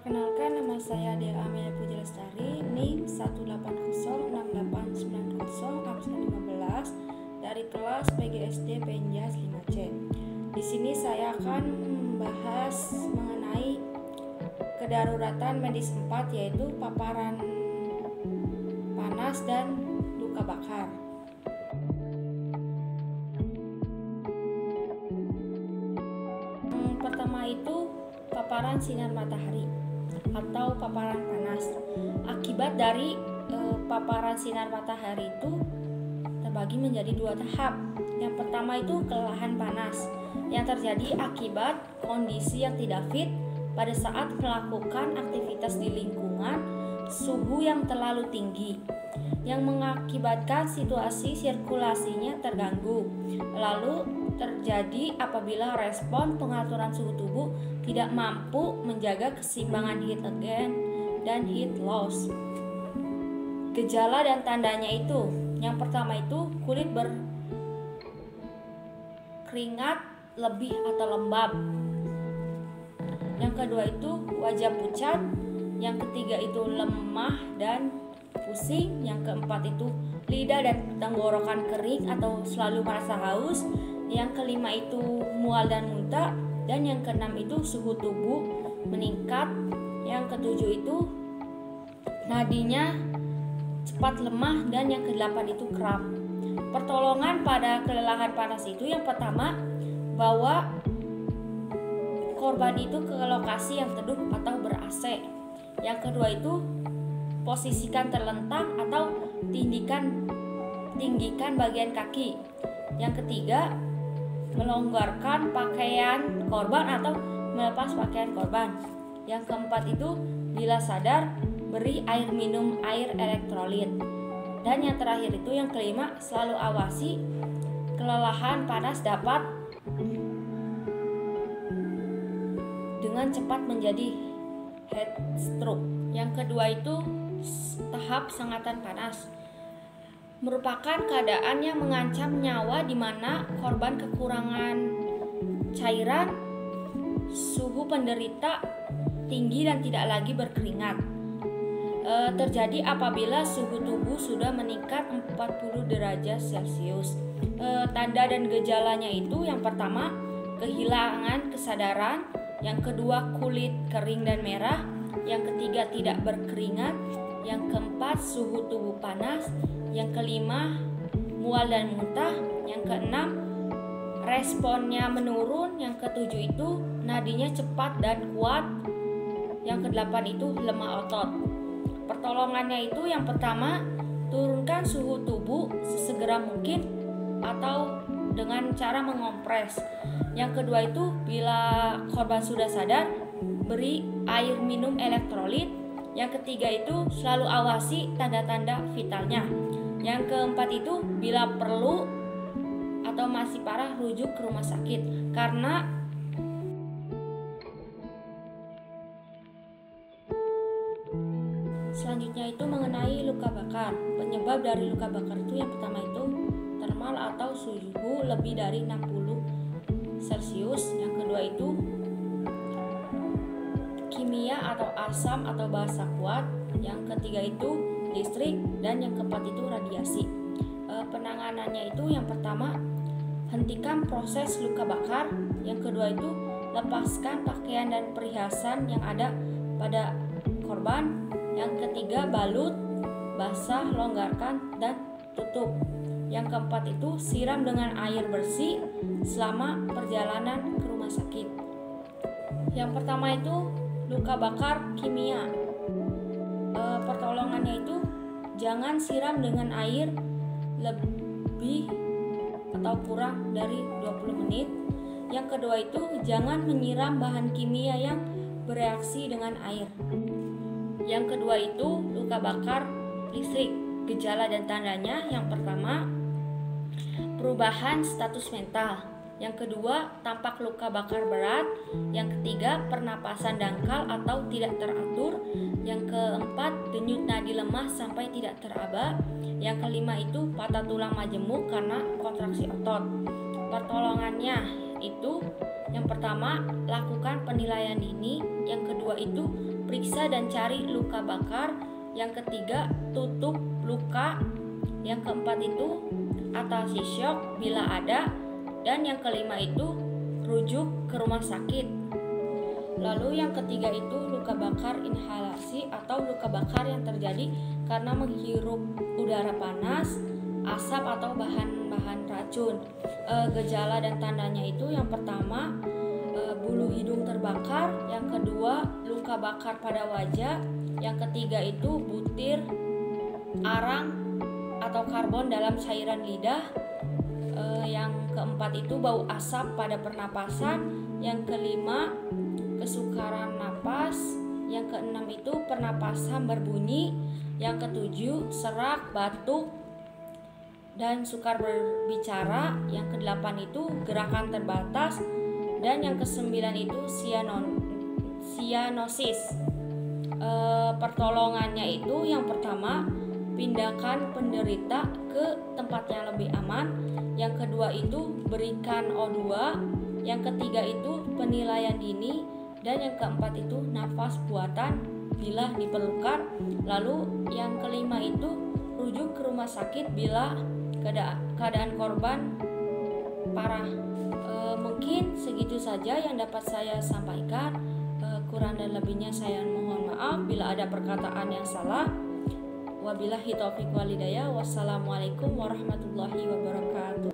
Perkenalkan, nama saya Dea Amelia Puji Lestari, NIM 1806890 absen 15 dari kelas PGSD Penjas 5C. Di sini saya akan membahas mengenai kedaruratan medis 4, yaitu paparan panas dan luka bakar. Pertama itu paparan sinar matahari atau paparan panas. Akibat dari paparan sinar matahari itu terbagi menjadi dua tahap. Yang pertama itu kelelahan panas yang terjadi akibat kondisi yang tidak fit pada saat melakukan aktivitas di lingkungan suhu yang terlalu tinggi, yang mengakibatkan situasi sirkulasinya terganggu. Lalu terjadi apabila respon pengaturan suhu tubuh tidak mampu menjaga keseimbangan heat gain dan heat loss. Gejala dan tandanya itu, yang pertama itu kulit berkeringat lebih atau lembab. Yang kedua itu wajah pucat. Yang ketiga itu lemah dan pusing. Yang keempat itu lidah dan tenggorokan kering atau selalu merasa haus. Yang kelima itu mual dan muntah. Dan yang keenam itu suhu tubuh meningkat. Yang ketujuh itu nadinya cepat lemah. Dan yang kedelapan itu kram. Pertolongan pada kelelahan panas itu, yang pertama, bawa korban itu ke lokasi yang teduh atau ber-AC. Yang kedua itu posisikan terlentang atau tinggikan bagian kaki. Yang ketiga, melonggarkan pakaian korban atau melepas pakaian korban. Yang keempat itu, bila sadar, beri air minum air elektrolit. Dan yang terakhir itu, yang kelima, selalu awasi kelelahan panas dapat dengan cepat menjadi heat stroke. Yang kedua itu tahap sengatan panas, merupakan keadaan yang mengancam nyawa di mana korban kekurangan cairan, suhu penderita tinggi dan tidak lagi berkeringat. Terjadi apabila suhu tubuh sudah meningkat 40 derajat Celcius. Tanda dan gejalanya itu, yang pertama, kehilangan kesadaran. Yang kedua, kulit kering dan merah. Yang ketiga, tidak berkeringat. Yang keempat, suhu tubuh panas. Yang kelima, mual dan muntah. Yang keenam, responnya menurun. Yang ketujuh itu nadinya cepat dan kuat. Yang kedelapan itu lemah otot. Pertolongannya itu, yang pertama, turunkan suhu tubuh sesegera mungkin atau dengan cara mengompres. Yang kedua itu, bila korban sudah sadar, beri air minum elektrolit. Yang ketiga itu, selalu awasi tanda-tanda vitalnya. Yang keempat itu, bila perlu atau masih parah, rujuk ke rumah sakit. Karena selanjutnya itu mengenai luka bakar. Penyebab dari luka bakar itu, yang pertama itu termal atau suhu lebih dari 60 Celcius. Yang kedua itu kimia atau asam atau basa kuat. Yang ketiga itu listrik. Dan yang keempat itu radiasi. Penanganannya itu, yang pertama, hentikan proses luka bakar. Yang kedua itu lepaskan pakaian dan perhiasan yang ada pada korban. Yang ketiga, balut, basah, longgarkan, dan tutup. Yang keempat itu siram dengan air bersih selama perjalanan ke rumah sakit. Yang pertama itu luka bakar kimia. Pertolongannya itu, jangan siram dengan air lebih atau kurang dari 20 menit. Yang kedua itu, jangan menyiram bahan kimia yang bereaksi dengan air. Yang kedua itu luka bakar listrik. Gejala dan tandanya, yang pertama, perubahan status mental. Yang kedua, tampak luka bakar berat. Yang ketiga, pernapasan dangkal atau tidak teratur. Yang keempat, denyut nadi lemah sampai tidak teraba. Yang kelima itu patah tulang majemuk karena kontraksi otot. Pertolongannya itu, yang pertama, lakukan penilaian dini. Yang kedua itu periksa dan cari luka bakar. Yang ketiga, tutup luka. Yang keempat itu, atasi syok bila ada. Dan yang kelima itu, rujuk ke rumah sakit. Lalu yang ketiga itu luka bakar inhalasi atau luka bakar yang terjadi karena menghirup udara panas, asap atau bahan-bahan racun. Gejala dan tandanya itu yang pertama, bulu hidung terbakar, yang kedua luka bakar pada wajah, yang ketiga itu butir arang atau karbon dalam cairan lidah, yang keempat itu bau asap pada pernapasan, yang kelima kesukaran napas, yang keenam itu pernapasan berbunyi, yang ketujuh serak, batuk, dan sukar berbicara, yang kedelapan itu gerakan terbatas, dan yang kesembilan itu sianosis. Pertolongannya itu yang pertama, pindahkan penderita ke tempat yang lebih aman, yang kedua itu berikan O2, yang ketiga itu penilaian dini, dan yang keempat itu nafas buatan bila diperlukan. Lalu yang kelima itu rujuk ke rumah sakit bila keadaan korban parah. Mungkin segitu saja yang dapat saya sampaikan. Kurang dan lebihnya saya mohon maaf bila ada perkataan yang salah. Wabillahi taufiq wal hidayah. Wassalamualaikum warahmatullahi wabarakatuh.